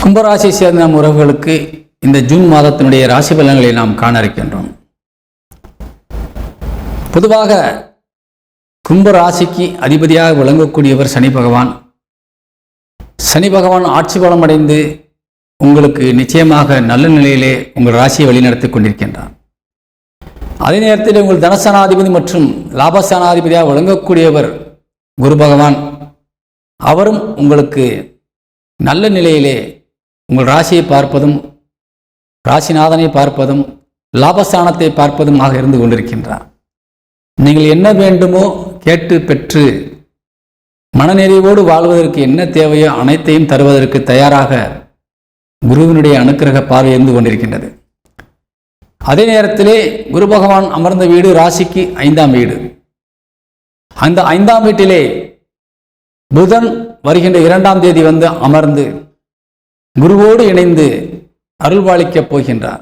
கும்பராசி சேர்ந்த நம் உறவுகளுக்கு இந்த ஜூன் மாதத்தினுடைய ராசி பலன்களை நாம் காண இருக்கின்றோம். பொதுவாக கும்பராசிக்கு அதிபதியாக விளங்கக்கூடியவர் சனி பகவான். சனி பகவான் ஆட்சி பலம் அடைந்து உங்களுக்கு நிச்சயமாக நல்ல நிலையிலே உங்கள் ராசியை வழிநடத்தி கொண்டிருக்கின்றார். அதே நேரத்தில் உங்கள் தனஸ்தானாதிபதி மற்றும் லாபஸ்தானாதிபதியாக விளங்கக்கூடியவர் குரு பகவான். அவரும் உங்களுக்கு நல்ல நிலையிலே உங்கள் ராசியை பார்ப்பதும் ராசிநாதனை பார்ப்பதும் லாபஸ்தானத்தை பார்ப்பதுமாக இருந்து கொண்டிருக்கின்றார். நீங்கள் என்ன வேண்டுமோ கேட்டு பெற்று மனநிறைவோடு வாழ்வதற்கு என்ன தேவையோ அனைத்தையும் தருவதற்கு தயாராக குருவினுடைய அனுக்கிரக பார்வை இருந்து கொண்டிருக்கின்றது. அதே நேரத்திலே குரு பகவான் அமர்ந்த வீடு ராசிக்கு 5ஆம் வீடு. அந்த 5ஆம் வீட்டிலே புதன் வருகின்ற 2ஆம் தேதி வந்து அமர்ந்து குருவோடு இணைந்து அருள்பாலிக்கப் போகின்றார்.